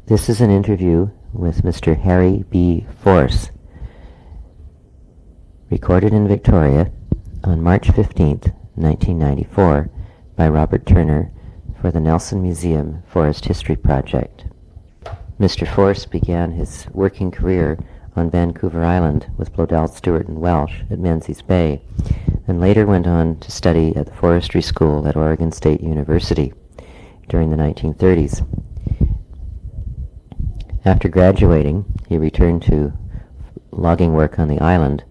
This is an interview with Mr. Harry B. Forse, recorded in Victoria on March 15th, 1994, by Robert Turner for the Nelson Museum Forest History Project. Mr. Forse began his working career on Vancouver Island with Blodell, Stewart and Welsh at Menzies Bay, and later went on to study at the forestry school at Oregon State University during the 1930s. After graduating, he returned to logging work on the island,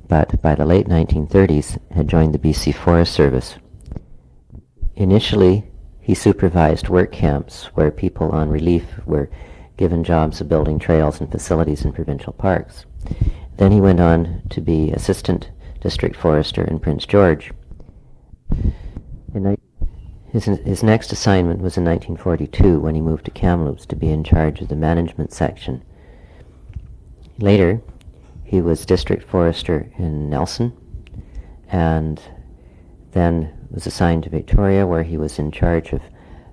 but by the late 1930s had joined the BC Forest Service. Initially, he supervised work camps where people on relief were given jobs of building trails and facilities in provincial parks. Then he went on to be assistant district forester in Prince George. His next assignment was in 1942 when he moved to Kamloops to be in charge of the management section. Later, he was district forester in Nelson, and then was assigned to Victoria, where he was in charge of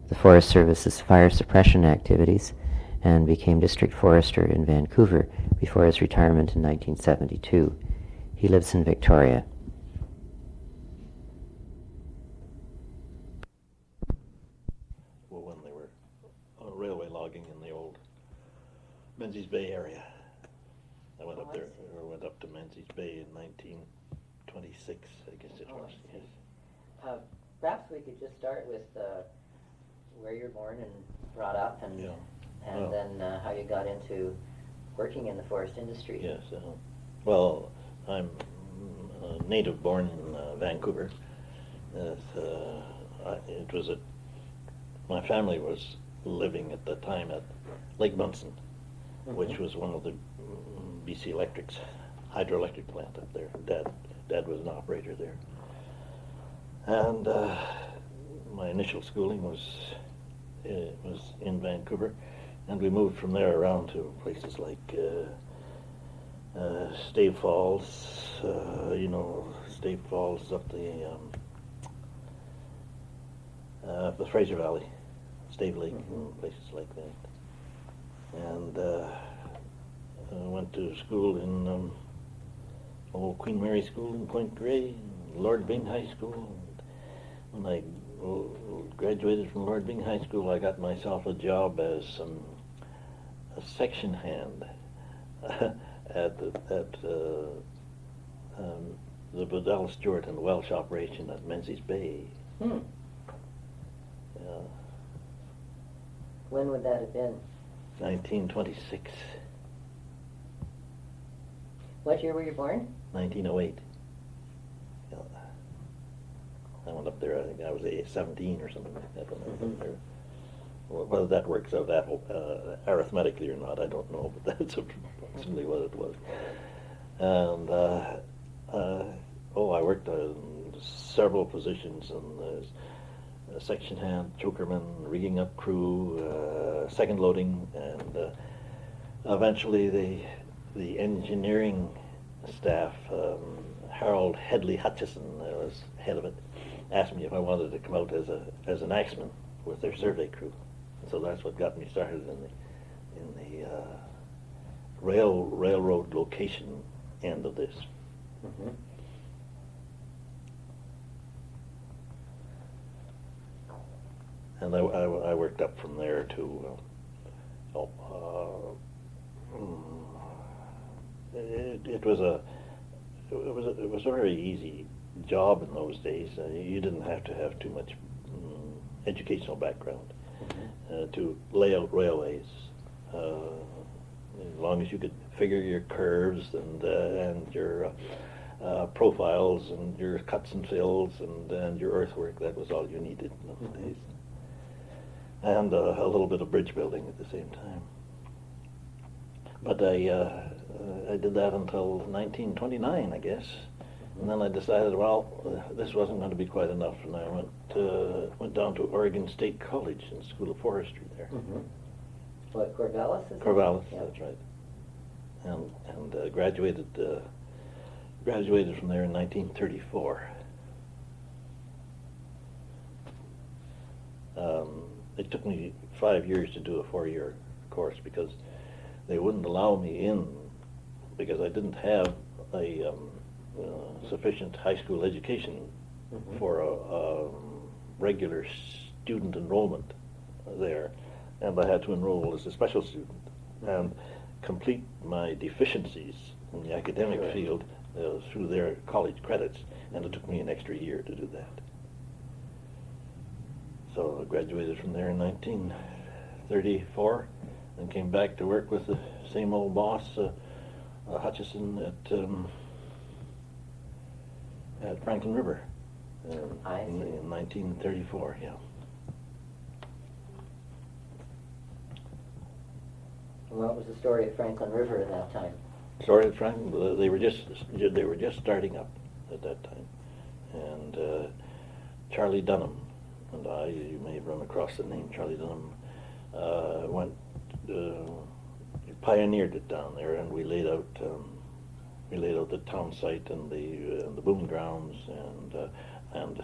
the Forest Service's fire suppression activities, and became district forester in Vancouver before his retirement in 1972. He lives in Victoria. When they were railway logging in the old Menzies Bay area. I went up there, or went up to Menzies Bay in 1926, I guess it was. Yes. Perhaps we could just start with where you're born and brought up, and then how you got into working in the forest industry. Yes. Well, I'm native born in Vancouver. It was my family was living at the time at Lake Munson, which was one of the BC Electric's hydroelectric plant up there. Dad was an operator there. And my initial schooling was in Vancouver, and we moved from there around to places like Stave Falls, Stave Falls up the Fraser Valley, Stave Lake, and places like that. And I went to school in old Queen Mary School in Point Grey, Lord Byng High School. When I graduated from Lord Byng High School, I got myself a job as a section hand at the Blodell, Stewart and Welsh operation at Menzies Bay. When would that have been? 1926. What year were you born? 1908. I went up there, I think I was 17 or something like that when I went up there. Whether that works out arithmetically or not, I don't know, but that's approximately what it was. And I worked on several positions, and section hand, chokerman, rigging up crew, second loading, and eventually the engineering staff, Harold Headley Hutchison was head of it, asked me if I wanted to come out as an axeman with their survey crew. So that's what got me started in the railroad location end of this. And I worked up from there to it was a very easy job in those days. You didn't have to have too much educational background to lay out railways. As long as you could figure your curves and your profiles and your cuts and fills and your earthwork, that was all you needed in those days. And a little bit of bridge building at the same time. But I did that until 1929, I guess. And then I decided, this wasn't going to be quite enough, and I went down to Oregon State College in School of Forestry there. What, Corvallis? Corvallis, that's right. And graduated from there in 1934. It took me 5 years to do a 4-year course, because they wouldn't allow me in because I didn't have a sufficient high school education for a regular student enrollment there, and I had to enroll as a special student and complete my deficiencies in the academic field through their college credits, and it took me an extra year to do that. So I graduated from there in 1934 and came back to work with the same old boss, Hutchison, at Franklin River in 1934, yeah. What was the story at Franklin River at that time? Story at Franklin, they were just starting up at that time, and Charlie Dunham and I, you may have run across the name Charlie Dunham, pioneered it down there, and we laid out the town site and the boom grounds, and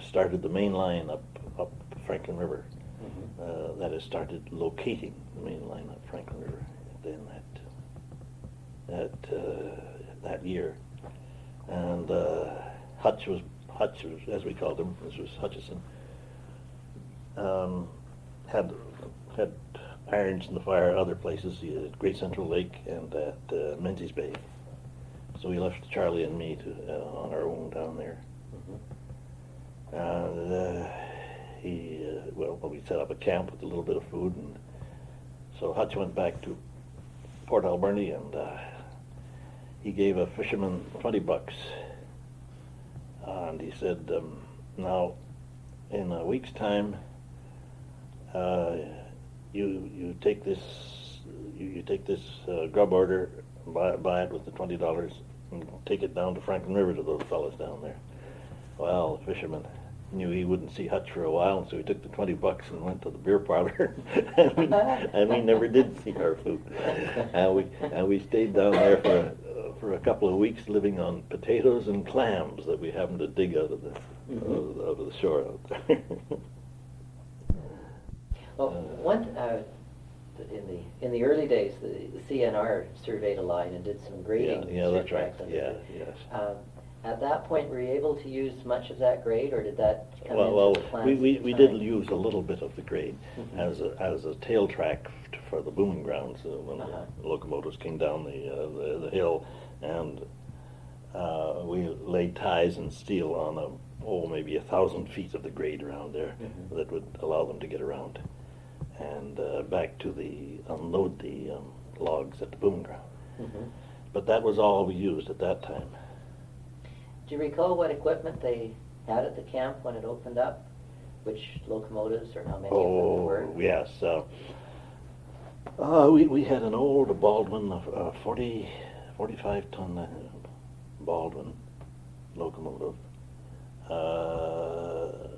started the main line up Franklin River. That is, started locating the main line up Franklin River in that year, and Hutch was, as we called him, this was Hutchison, had irons in the fire other places, at Great Central Lake and at Menzies Bay. So we left Charlie and me on our own down there. And we set up a camp with a little bit of food, and so Hutch went back to Port Alberni, and he gave a fisherman $20, and he said, now in a week's time, you take this grub order, buy it with the $20, and take it down to Franklin River to those fellas down there. Well, the fisherman knew he wouldn't see Hutch for a while, and so he took the $20 and went to the beer parlor, and we never did see our food. And we stayed down there for a couple of weeks, living on potatoes and clams that we happened to dig out of the shore out there. Well, in the early days, the CNR surveyed a line and did some grading. Yeah, that's right. Yeah, yes. At that point, were you able to use much of that grade, or did that come well, into the plans? we did use a little bit of the grade as a tail track for the booming grounds when the locomotives came down the hill, and we laid ties and steel on maybe 1,000 feet of the grade around there that would allow them to get around and back to unload the logs at the booming ground. But that was all we used at that time. Do you recall what equipment they had at the camp when it opened up? Which locomotives, or how many of them there were? Oh, yes. We had an old Baldwin, 45-ton Baldwin locomotive,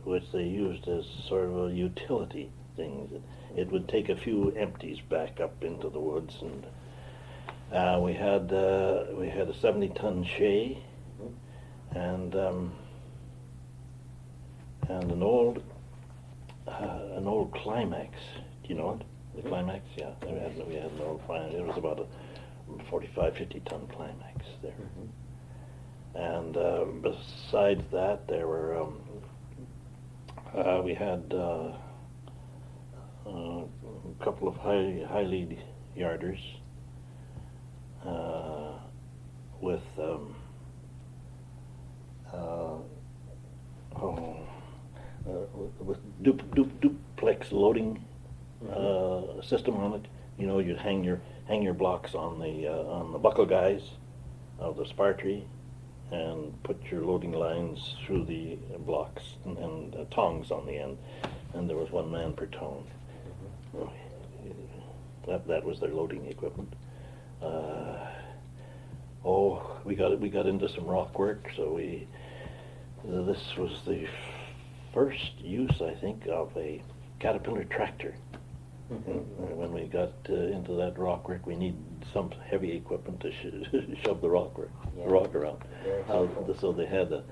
which they used as sort of a utility thing. It would take a few empties back up into the woods, and we had a 70-ton Shay, and an old Climax. Do you know it? The Climax, yeah. We had an old Climax. It was about a 45-50-ton Climax there. And besides that, there were we had a couple of high lead yarders with with duplex loading system on it. You know, you'd hang your blocks on the buckle guys of the spar tree, and put your loading lines through the blocks, and tongs on the end, and there was one man per tone. That was their loading equipment. We got into some rock work, so this was the first use, I think, of a Caterpillar tractor. When we got into that rock work, we needed some heavy equipment to shove the rock around. So they had a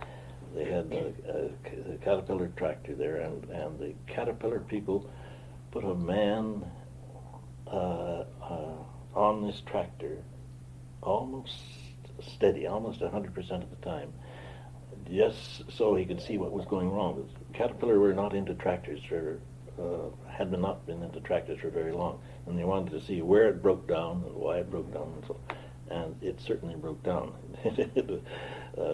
Caterpillar tractor there, and the Caterpillar people put a man on this tractor, almost steady, almost 100% of the time, just so he could see what was going wrong. Caterpillar were not into tractors for, had not been into tractors for very long, and they wanted to see where it broke down and why it broke down, and it certainly broke down,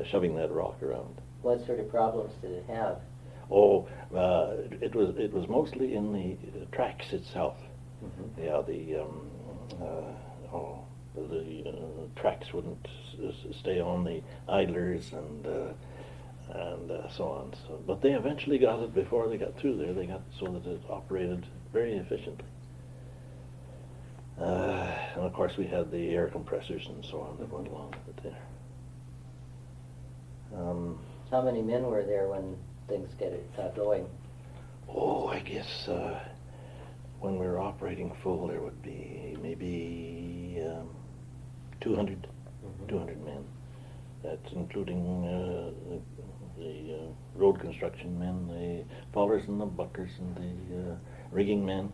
shoving that rock around. What sort of problems did it have? Oh, it was mostly in the tracks itself. Mm-hmm. Yeah, the tracks wouldn't stay on the idlers and so on. So, but they eventually got it before they got through there. They got it so that it operated very efficiently. And of course, we had the air compressors and so on that went along with it there. How many men were there when things got going? Oh, I guess when we were operating full, there would be maybe 200 men. That's including the road construction men, the fallers and the buckers and the rigging men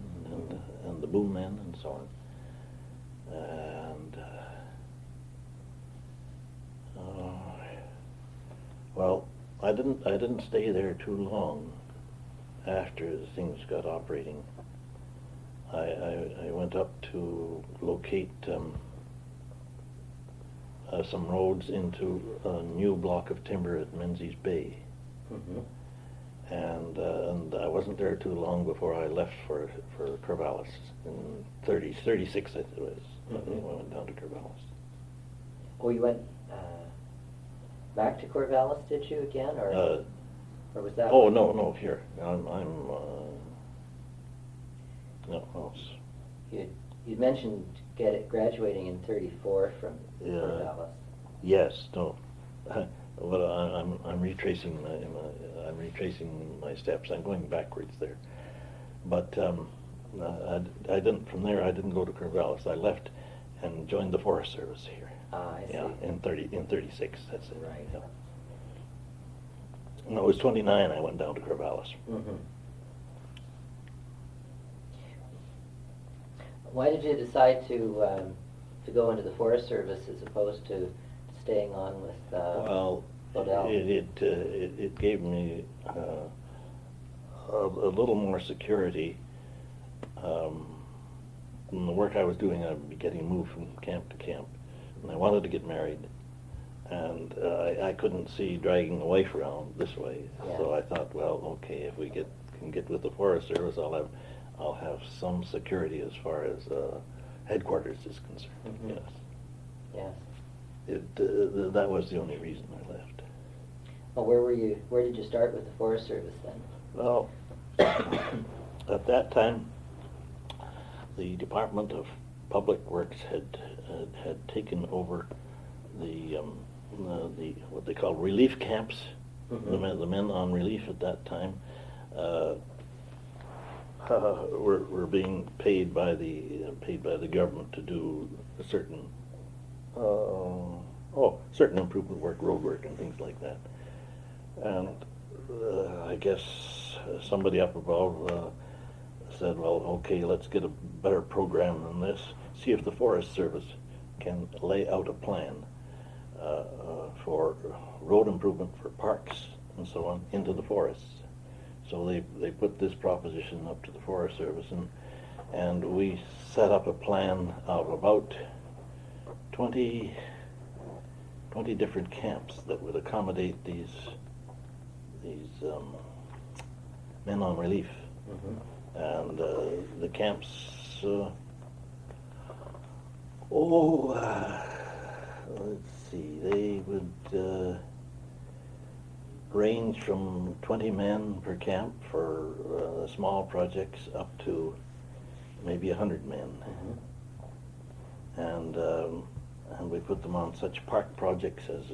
and the boom men and so on. And well, I didn't stay there too long after the things got operating. I went up to locate some roads into a new block of timber at Menzies Bay. Mm-hmm. And I wasn't there too long before I left for Corvallis in 36, I think it was. Mm-hmm. I went down to Corvallis. Oh, you went back to Corvallis, did you again, or was that? Oh, no, here. You mentioned graduating in '34 from Corvallis. Yes, no. Well, I'm retracing my steps. I'm going backwards there. But I didn't. From there, I didn't go to Corvallis. I left and joined the Forest Service here. I see. Yeah, in 36. That's it. Right. Yeah. No, it was 29. I went down to Corvallis. Mm-hmm. Why did you decide to go into the Forest Service as opposed to staying on with Well, Odell? it gave me a little more security. In the work I was doing, I'd be getting moved from camp to camp, and I wanted to get married, and I couldn't see dragging a wife around this way. Yeah. So I thought, well, okay, if we can get with the Forest Service, I'll have some security as far as headquarters is concerned. Mm-hmm. Yes. Yes. That was the only reason I left. Well, where did you start with the Forest Service then? Well, at that time, the Department of Public Works had taken over the what they call relief camps. Mm-hmm. The men on relief at that time were being paid by the government to do a certain improvement work, road work, and things like that. And I guess somebody up above said, well, okay, let's get a better program than this. See if the Forest Service can lay out a plan for road improvement for parks and so on into the forests. So they put this proposition up to the Forest Service, and we set up a plan of about 20 different camps that would accommodate these men on relief. Mm-hmm. And the camps, let's see, they would range from 20 men per camp for small projects up to maybe 100 men. Mm-hmm. And we put them on such park projects as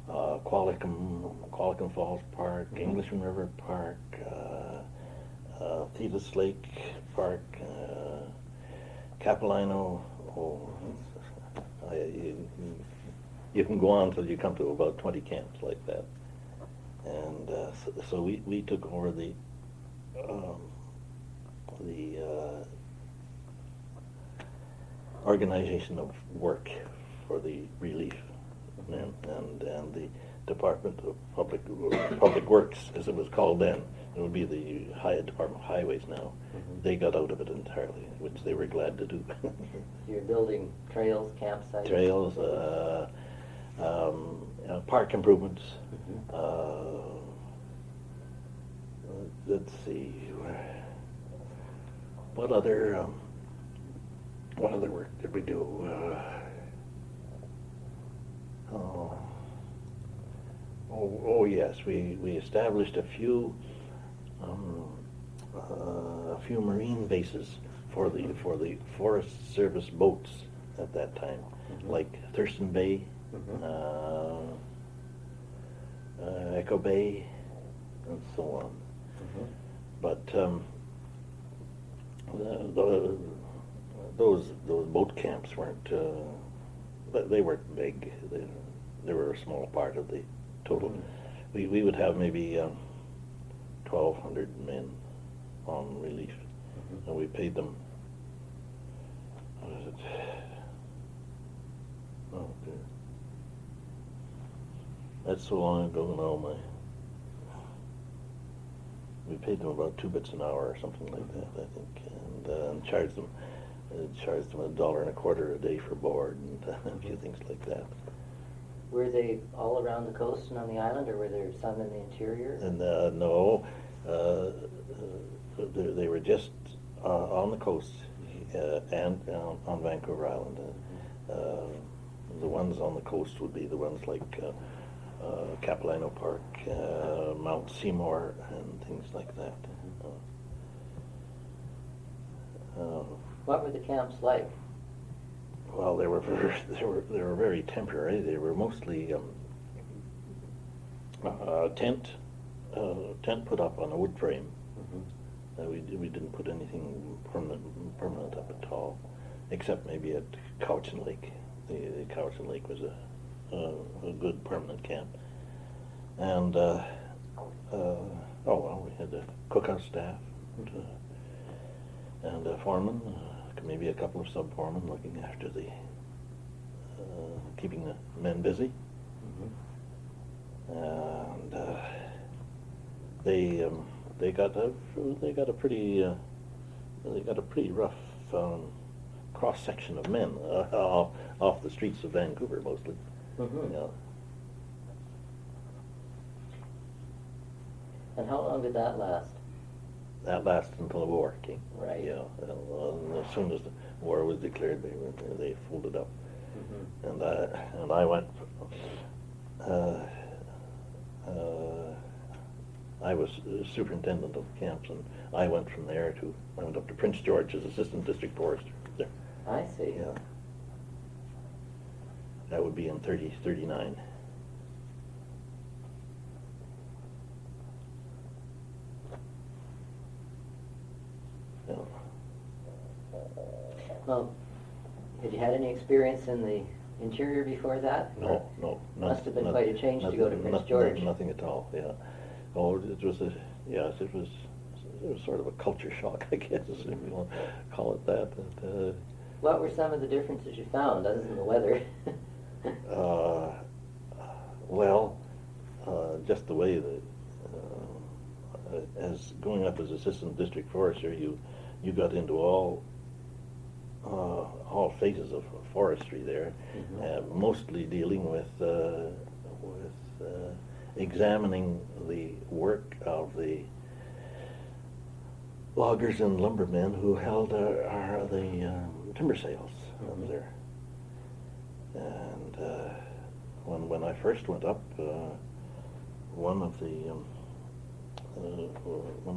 Qualicum Falls Park, Mm-hmm. Englishman River Park, Thetis Lake Park, Capilano. You can go on until you come to about 20 camps like that. And so we took over the organization of work for the relief, and the Department of Public Works, as it was called then. It would be the Department of Highways now. They got out of it entirely, which they were glad to do. You're building trails, campsites? Trails, park improvements. Let's see, what other work did we do? Yes, we established a few marine bases for the Forest Service boats at that time, like Thurston Bay, Echo Bay, and so on. But those boat camps weren't they weren't big. They were a small part of the total. We would have maybe 1,200 men on relief, and we paid them. What is it? Oh dear. That's so long ago now. We paid them about 2 bits an hour or something like that, I think, and charged them $1.25 a day for board and a few things like that. Were they all around the coast and on the island, or were there some in the interior? And no, they were just on the coast and on Vancouver Island. The ones on the coast would be the ones like Capilano Park, Mount Seymour, and things like that. What were the camps like? Well, they were very temporary. They were mostly tent put up on a wood frame. We didn't put anything permanent up at all, except maybe at Cowichan Lake. The Cowichan Lake was a good permanent camp. And we had a cookhouse staff and a foreman, maybe a couple of sub-foremen looking after the keeping the men busy. And they got a pretty rough cross section of men off the streets of Vancouver mostly. Yeah. And how long did that last? That lasted until the war came. Right. Yeah. As soon as the war was declared, they folded up. And I went. I was superintendent of camps, and I went from there I went up to Prince George as assistant district forester there. I see. Yeah. That would be in 39. Yeah. Well, had you had any experience in the interior before that? No. Must have been quite a change to go to Prince George. Nothing at all. Yeah. Oh, it was sort of a culture shock, I guess, if you want to call it that. What were some of the differences you found, other than the weather? Just the way that, as going up as assistant district forester, you got into all phases of forestry there, mostly dealing with examining the work of the loggers and lumbermen who held the timber sales up there. And when I first went up, one of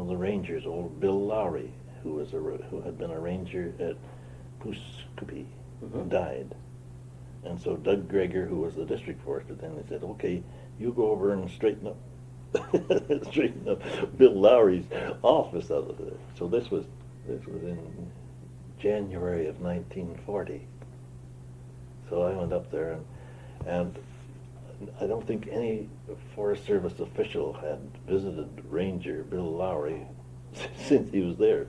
the rangers, old Bill Lowry, who had been a ranger at Pouskoupi, died. And so Doug Greger, who was the district forester then, they said, "Okay, you go over and straighten up Bill Lowry's office." So this was in January of 1940. So I went up there, and I don't think any Forest Service official had visited Ranger Bill Lowry since he was there.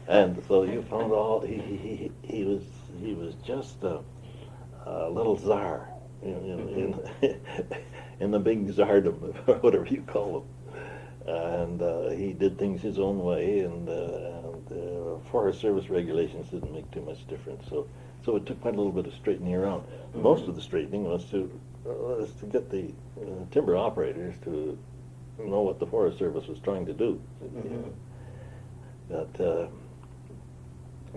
And so you found he just a little czar in the big czardom, or whatever you call him. And he did things his own way, and Forest Service regulations didn't make too much difference. So it took quite a little bit of straightening around. Mm-hmm. Most of the straightening was to get the timber operators to know what the Forest Service was trying to do. Mm-hmm.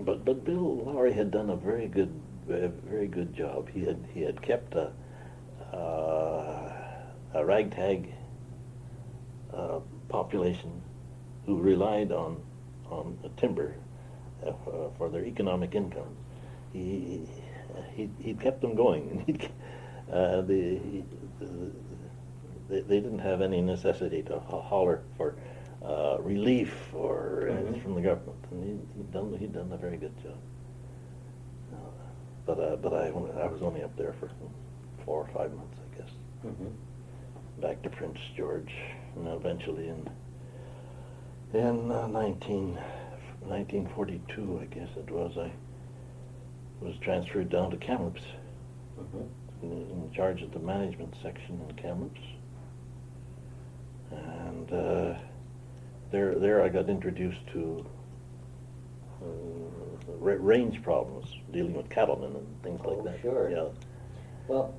But Bill Lowry had done a very good job. He had kept a ragtag population who relied on timber for their economic income. He kept them going. They didn't have any necessity to holler for relief or mm-hmm. from the government, and he'd done a very good job. But I was only up there for 4 or 5 months, I guess. Mm-hmm. Back to Prince George, and eventually in 1942, I guess it was, I was transferred down to Kamloops, mm-hmm. in charge of the management section in Kamloops, and there I got introduced to range problems, dealing with cattlemen and things like that. Sure. Yeah. Well,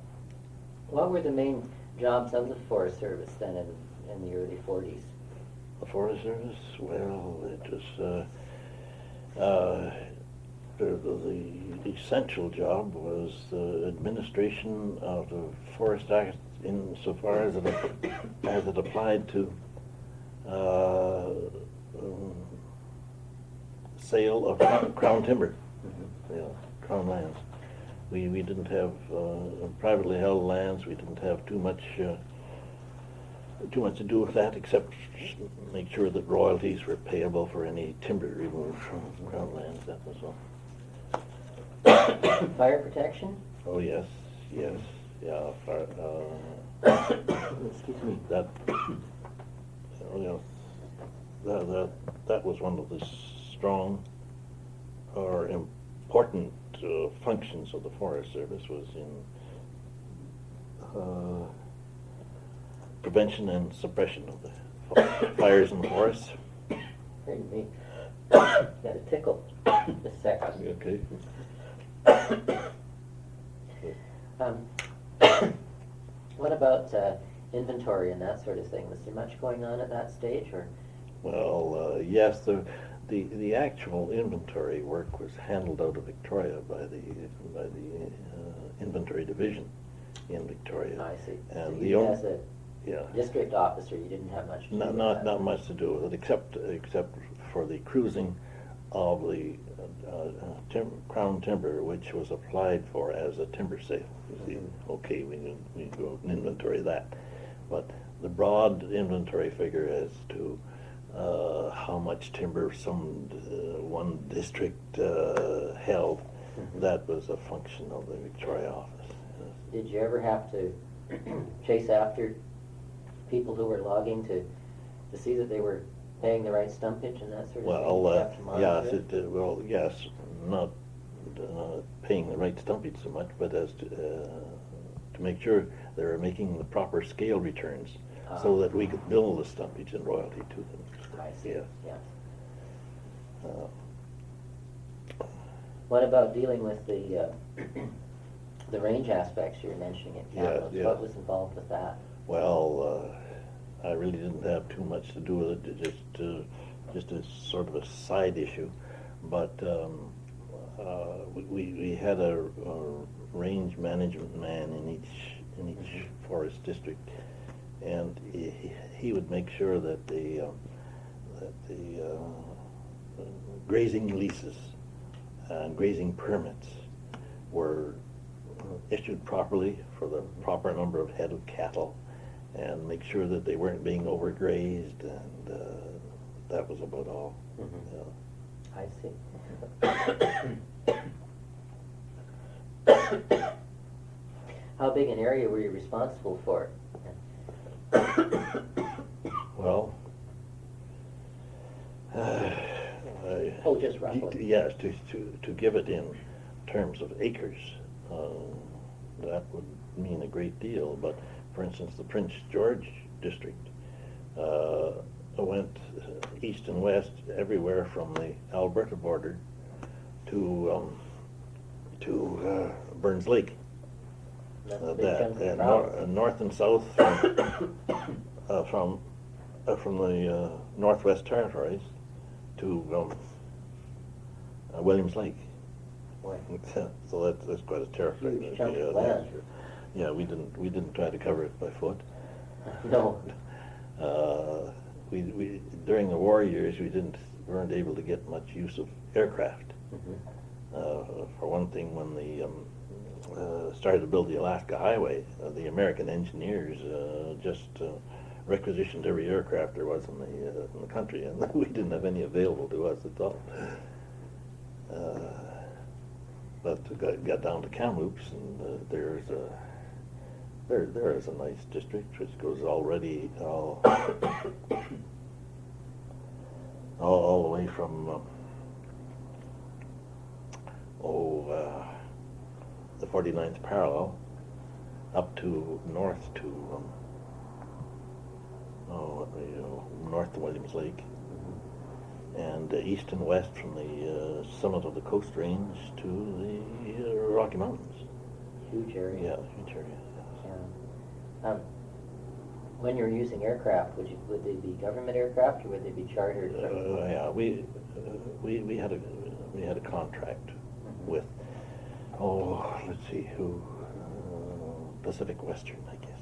what were the main jobs of the Forest Service then in the early 40s? The Forest Service? Well, it was the essential job was the administration of the Forest Act insofar as it applied to sale of crown timber, mm-hmm. Crown lands. We didn't have privately held lands. We didn't have too much to do with that, except make sure that royalties were payable for any timber removed from crown lands. That was all. Fire protection? Oh yes, yeah. Fire. Excuse me. That was one of the strong or important functions of the Forest Service, was in prevention and suppression of the fires in the forests. Pardon me. Got a tickle. Just a second. Okay. What about inventory and that sort of thing? Was there much going on at that stage, or? Well, yes. The actual inventory work was handled out of Victoria by the inventory division in Victoria. I see. And so as a district officer, you didn't have much to do with that. Not much to do with it, except for the cruising of the crown timber, which was applied for as a timber sale. You see, mm-hmm. Okay, we go and inventory that, but the broad inventory figure as to how much timber one district held, mm-hmm. that was a function of the Victoria office. Yes. Did you ever have to chase after people who were logging to see that they were paying the right stumpage and that sort of thing? Well, yes, not paying the right stumpage so much, but as to make sure they were making the proper scale returns so that we could bill the stumpage and royalty to them. I see. Yes. Yes. What about dealing with the range aspects you were mentioning at Kettleson? Yes. What was involved with that? Well, I really didn't have too much to do with it. Just as sort of a side issue, but we had a range management man in each mm-hmm. forest district, and he would make sure that the grazing leases and grazing permits were issued properly for the proper number of head of cattle, and make sure that they weren't being overgrazed, and that was about all. Mm-hmm. Yeah. I see. How big an area were you responsible for? Well, just roughly. Yes, to give it in terms of acres, that would mean a great deal. But for instance, the Prince George district went east and west everywhere from the Alberta border to Burns Lake. That's a big chunk of the province. North and south from the Northwest Territories to Williams Lake. Boy. So that's quite a territory. Huge chunk of land. Yeah, we didn't try to cover it by foot. No. We during the war years weren't able to get much use of aircraft. For one thing, when the started to build the Alaska Highway, the American engineers just requisitioned every aircraft there was in the country, and we didn't have any available to us at all. But got down to Kamloops, and there is a nice district which goes already all the way from the 49th parallel up to north to north to Williams Lake, and east and west from the summit of the Coast Range to the Rocky Mountains. Huge area. Yeah, huge area. Yeah. When you were using aircraft, would they be government aircraft or would they be chartered? Yeah, we had a contract with let's see who, Pacific Western, I guess,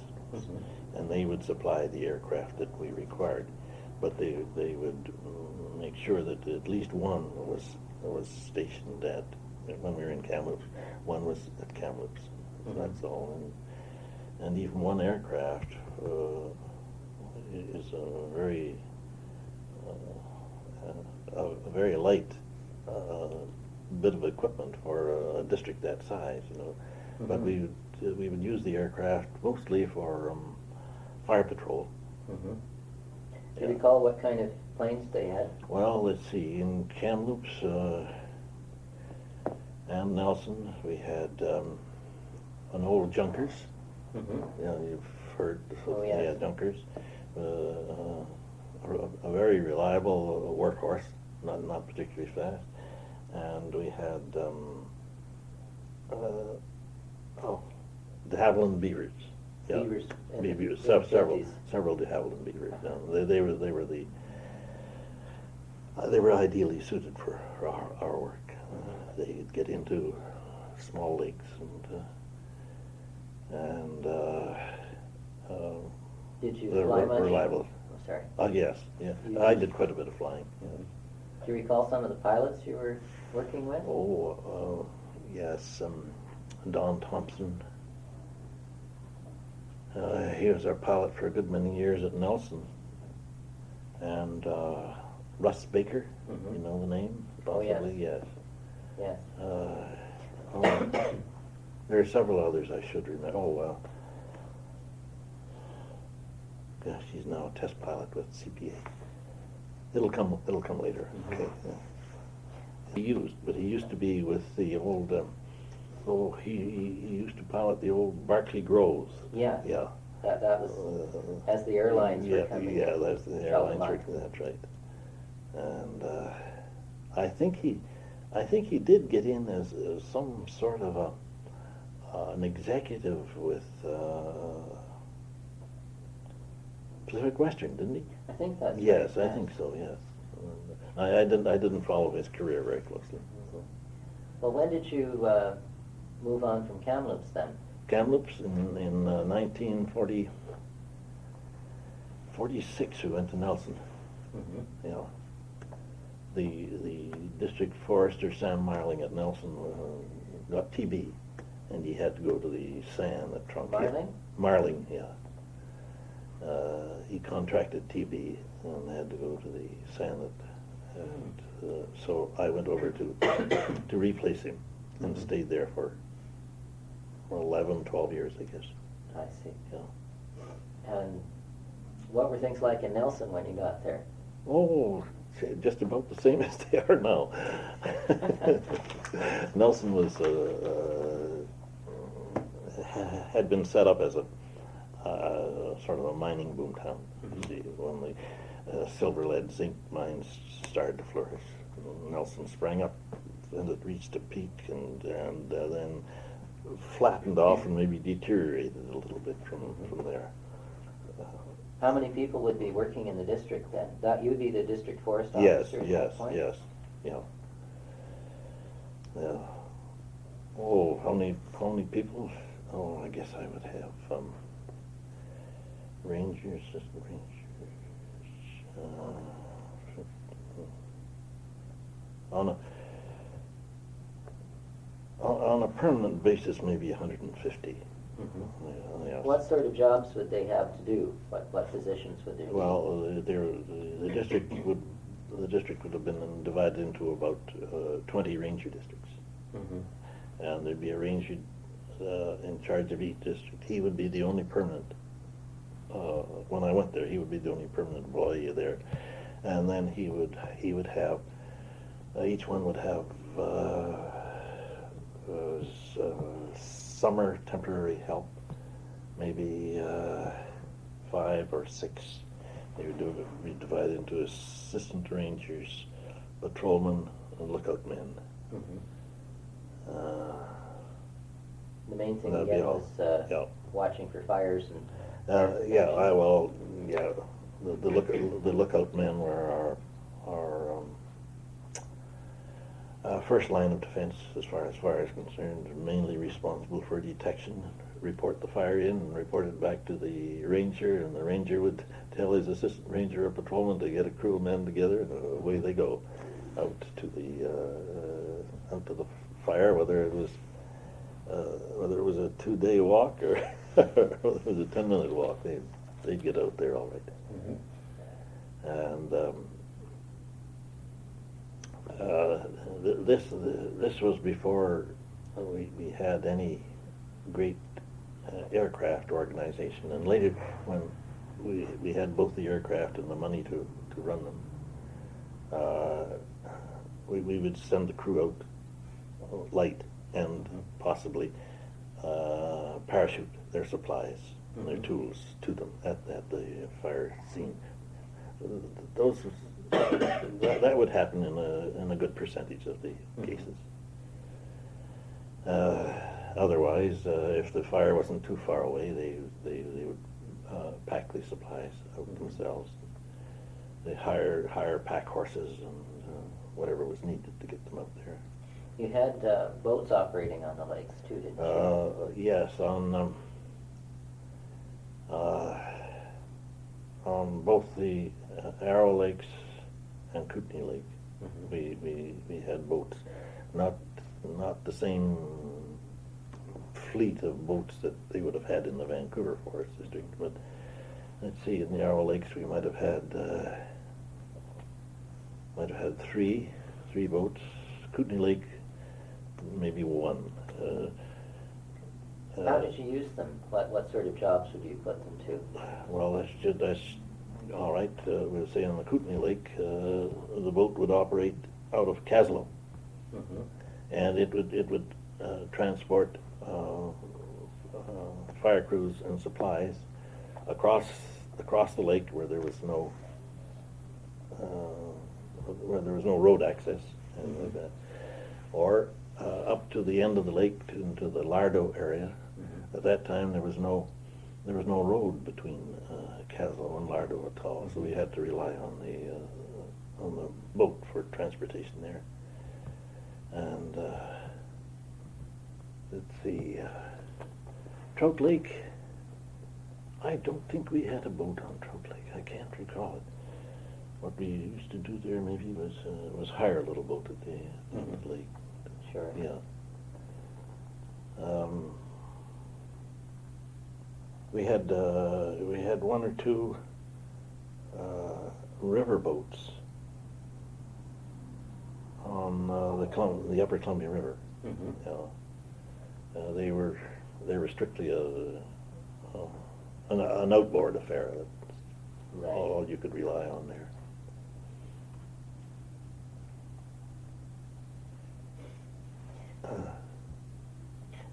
and they would supply the aircraft that we required, but they would make sure that at least one was stationed at, when we were in Kamloops, one was at Kamloops. That's all. And even one aircraft is a very light bit of equipment for a district that size, But we would use the aircraft mostly for fire patrol. Do you recall what kind of planes they had? Well, let's see. In Kamloops and Nelson, we had an old Junkers. You've heard of Junkers. A very reliable workhorse, not particularly fast. And we had de Havilland Beavers. Yeah. Beavers. Several de Havilland Beavers. They were ideally suited for our work. They'd get into small lakes and did you they fly were much? reliable. Oh, sorry. Yes, yeah. I did quite a bit of flying. Yeah. Do you recall some of the pilots you were working with? Yes, Don Thompson. He was our pilot for a good many years at Nelson. And Russ Baker, you know the name? Possibly, yes. Yes. There are several others I should remember. Gosh, he's now a test pilot with CPA. It'll come later. Okay. Yeah. He used to be with the old. He used to pilot the old Barclay Groves. Yeah. Yeah. That was as the airlines were coming. Yeah, that's the airlines were. That's right. And I think he did get in as some sort of an executive with Pacific Western, didn't he? I think that's yes, right. I think so. Yes, I didn't follow his career very closely. Well, when did you move on from Kamloops then? Kamloops in 1946, we went to Nelson. You know, the district forester Sam Marling at Nelson got TB, and he had to go to the sand at Trunk. Marling, yeah. He contracted TB and had to go to the sand, and so I went over to replace him and stayed there for 11, 12 years, I guess. I see. Yeah. And what were things like in Nelson when you got there? Oh, just about the same as they are now. Nelson was had been set up as a sort of a mining boomtown. See, when the silver, lead, zinc mines started to flourish, Nelson sprang up, and it reached a peak, and then flattened off and maybe deteriorated a little bit from there. How many people would be working in the district then? That you'd be the district forest Yes, officer at yes, that point? yes, yeah. Yeah. Oh, how many people? Oh, I guess I would have rangers, assistant rangers. On a permanent basis, maybe 150. Yes. What sort of jobs would they have to do? What positions would there be? Well, the district would have been divided into about 20 ranger districts, and there'd be a ranger in charge of each district. He would be the only permanent. When I went there, he would be the only permanent employee there, and then he would have each one would have summer temporary help, maybe 5 or 6. They would be divided into assistant rangers, patrolmen, and lookout men. The main thing that'd be again all. was Yeah. watching for fires and The lookout men were our first line of defense as far as fire is concerned, mainly responsible for detection, report the fire in, and report it back to the ranger, and the ranger would tell his assistant ranger or patrolman to get a crew of men together, and away they go out to the fire, whether it was a 2-day walk or whether it was a 10-minute walk. They'd get out there all right. And this was before we had any great aircraft organization, and later when we had both the aircraft and the money to run them, we would send the crew out light and possibly parachute their supplies and their tools to them at the fire scene. That would happen in a good percentage of the cases. Otherwise, if the fire wasn't too far away, they would pack the supplies out themselves. They hire pack horses and whatever was needed to get them out there. you had boats operating on the lakes too, didn't you? Yes, on both the Arrow Lakes and Kootenay Lake, we had boats, not the same fleet of boats that they would have had in the Vancouver Forest District, but let's see, in the Arrow Lakes we might have had three boats. Kootenay Lake, maybe one. How did you use them? What sort of jobs would you put them to? Well, that's all right. We'll say on the Kootenay Lake, the boat would operate out of Kaslo, and it would transport fire crews and supplies across the lake where there was no road access and like that, or up to the end of the lake into the Lardo area. At that time, there was no road between Kaslo and Lardo at all, so we had to rely on the boat for transportation there. And let's see, Trout Lake. I don't think we had a boat on Trout Lake. I can't recall it. What we used to do there maybe was hire a little boat at the end of the lake. Sure. Yeah. We had one or two river boats on the Upper Columbia River. They were strictly an outboard affair. That's all you could rely on there.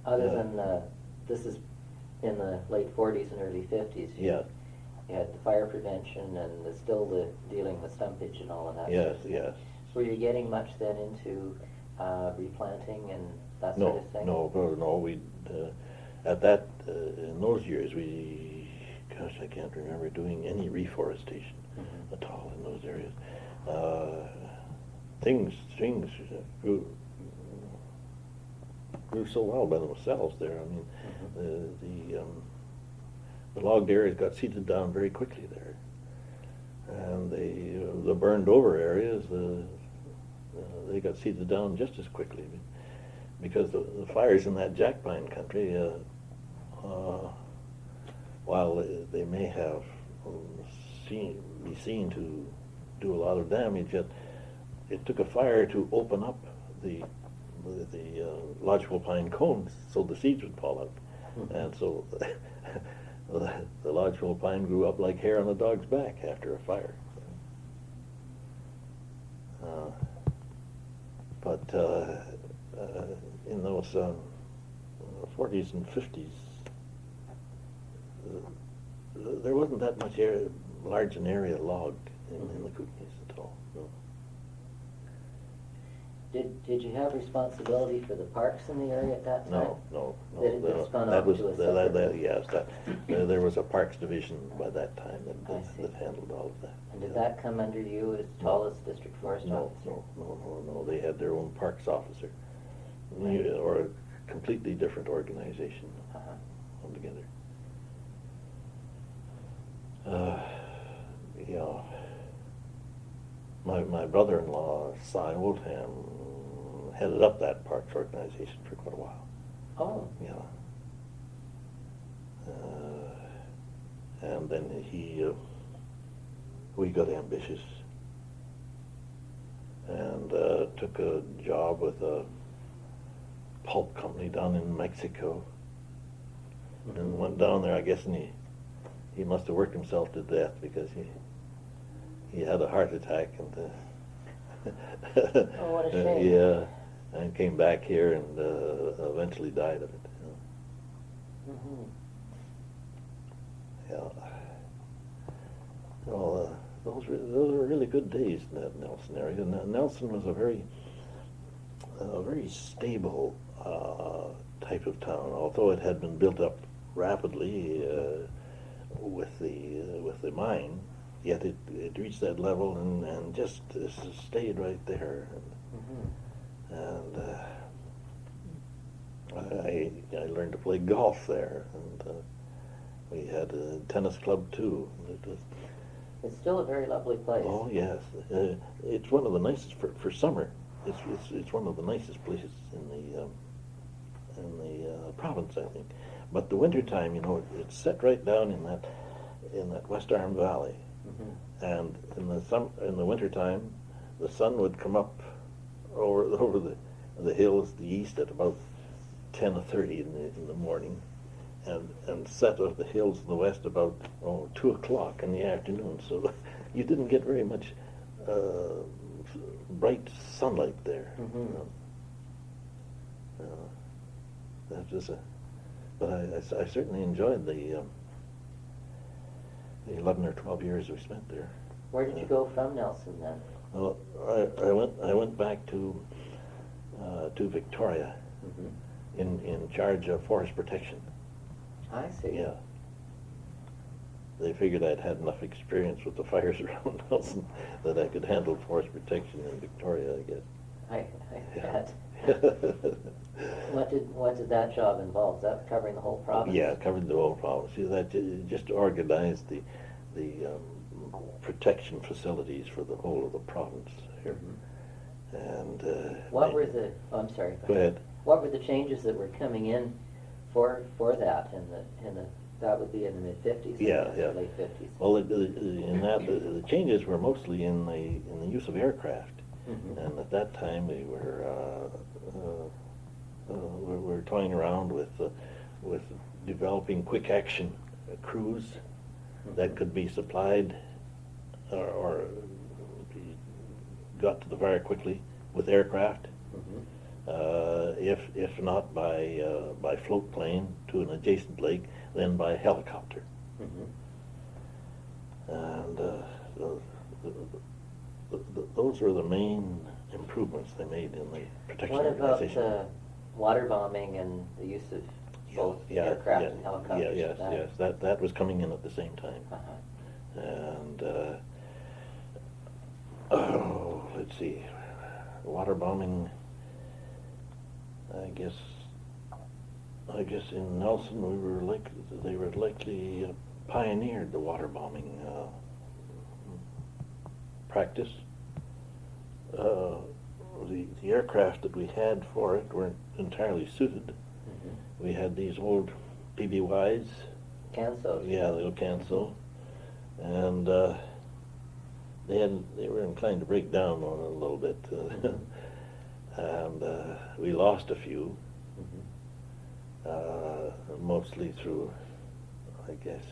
Other than, this is in the late 40s and early 50s. Yeah. You had the fire prevention and still the dealing with stumpage and all of that. Yes, sort of thing. yes. Were you getting much then into replanting and that sort of thing? No. We at that in those years I can't remember doing any reforestation at all in those areas. Things grew so well by themselves there. I mean, the logged areas got seeded down very quickly there, and the burned over areas they got seeded down just as quickly, because the fires in that jack pine country, while they may have be seen to do a lot of damage, yet it took a fire to open up the lodgepole pine cones so the seeds would fall out, and so the lodgepole pine grew up like hair on a dog's back after a fire. But in those 40s and 50s, there wasn't that much large an area logged in the Kootenays at all. No. Did you have responsibility for the parks in the area at that time? No. It's gone off to a separate... Yes, there was a parks division by that time I see. that handled all of that. And did that come under you as tall as district forest officer? No. They had their own parks officer, or a completely different organization altogether. Yeah. My brother-in-law, Cy Oldham, headed up that parks organization for quite a while. Oh. Yeah. And then we got ambitious and took a job with a pulp company down in Mexico, and went down there, I guess, and he must have worked himself to death, because he had a heart attack and Oh, what a shame. yeah, and came back here and eventually died of it. Yeah. Well, those were really good days in that Nelson area. Nelson was a very stable type of town, although it had been built up rapidly with the mine. Yet it reached that level and just stayed right there. And I learned to play golf there, and we had a tennis club too. It's still a very lovely place. Oh yes, it's one of the nicest for summer. It's one of the nicest places in the province, I think. But the winter time, it's set right down in that West Arm Valley. And in the winter time, the sun would come up over the hills to the east at about 10:30 in the morning, and set over the hills in the west about 2 o'clock in the afternoon. So you didn't get very much bright sunlight there. That was but I certainly enjoyed the 11 or 12 years we spent there. Where did you go from Nelson then? Well, I went back to Victoria in charge of forest protection. I see. Yeah. They figured I'd had enough experience with the fires around Nelson that I could handle forest protection in Victoria, I guess. I bet. What did that job involve? Is that covering the whole province? Yeah, covered the whole province. See, that just organized the protection facilities for the whole of the province here. And what were the? Oh, I'm sorry. Go ahead. What were the changes that were coming in for that that would be in the mid-50s? Yeah. Late 50s. Well, in that the changes were mostly in the use of aircraft, and at that time we were toying around with developing quick action crews that could be supplied or got to the fire quickly with aircraft. If not by float plane to an adjacent lake, then by helicopter. And those are the main improvements they made in the protection What about organization. water bombing and the use of both aircraft and helicopters? Yes, that was coming in at the same time. And let's see, water bombing. I guess in Nelson they were likely pioneered the water bombing practice. The aircraft that we had for it weren't entirely suited. We had these old PBYs. Cansos. Yeah, little Canso. And they were inclined to break down on it a little bit. And we lost a few, mostly through, I guess,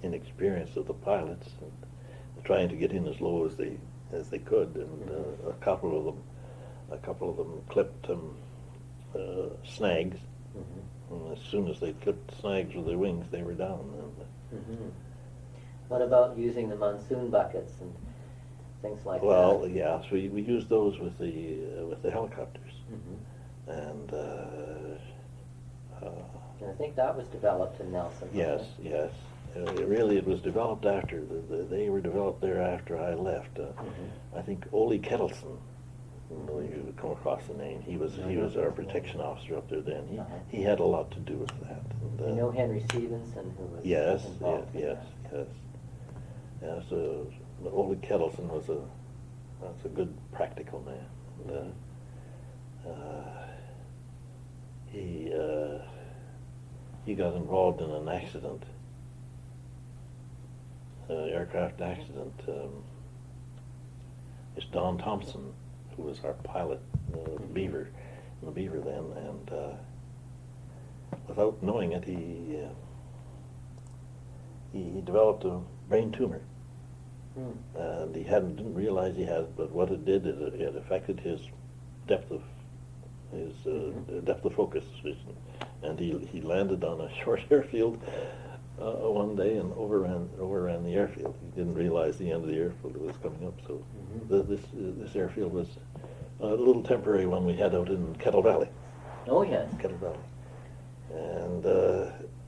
inexperience of the pilots and trying to get in as low as they could, and a couple of them clipped snags. And as soon as they clipped snags with their wings, they were down. What about using the monsoon buckets and things like Well, that? yes, we used those with the helicopters, and And I think that was developed in Nelson. yes, yes. It was developed after they were developed there after I left. I think Olie Kettleson. I don't know if you come across the name. He was our protection officer up there then. He had a lot to do with that. And, You know Henry Stevenson, who was yes, involved in yes. Yeah, so Olie Kettleson was a good practical man. And, he got involved in an accident, aircraft accident. It's Don Thompson, who was our pilot, the Beaver then, and without knowing it, he developed a brain tumor. And he didn't realize he had it, but what it did is it affected his depth of focus, and he landed on a short airfield one day and overran the airfield. He didn't realize the end of the airfield was coming up. So this airfield was a little temporary one we had out in Kettle Valley. Oh, yes. Kettle Valley,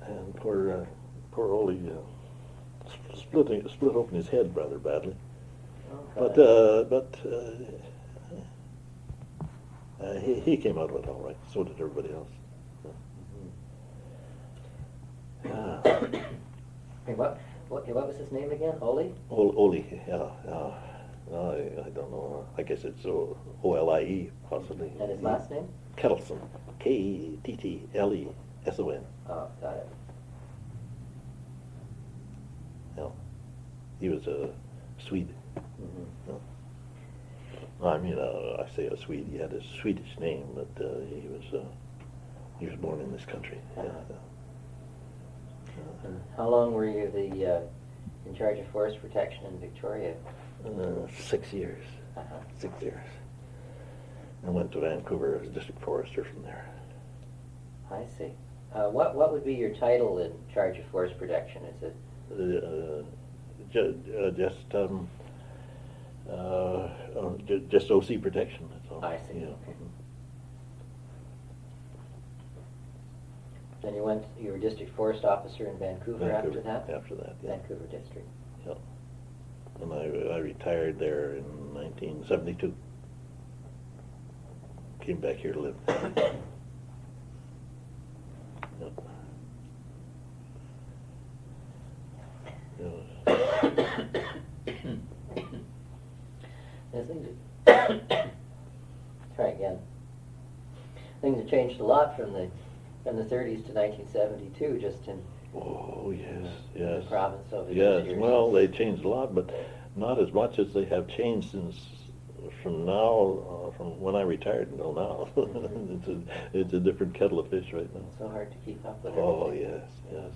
and poor Olie split open his head rather badly. But he came out of it all right. So did everybody else. Hey, what was his name again? Olie? Olie, yeah. I don't know. I guess it's Olie, possibly. And his last name? Kettleson. Kettleson. Oh, got it. Yeah. He was a Swede. I mean, I say a Swede. He had a Swedish name, but he was born in this country. And how long were you in charge of forest protection in Victoria? 6 years. 6 years. I went to Vancouver as district forester from there. I see. What would be your title in charge of forest protection? Is it just OC protection. That's all. I see. Yeah. Okay. Then you were district forest officer in Vancouver after that? After that, yeah. Vancouver district. Yeah. And I retired there in 1972. Came back here to live. Yep. Now, try again. Things have changed a lot from the 30s to 1972, just in Oh, yes, the yes. province over Yes, those years. well, they changed a lot, but not as much as they have changed from when I retired until now. It's a different kettle of fish right now. It's so hard to keep up with Oh, everything. yes, yes.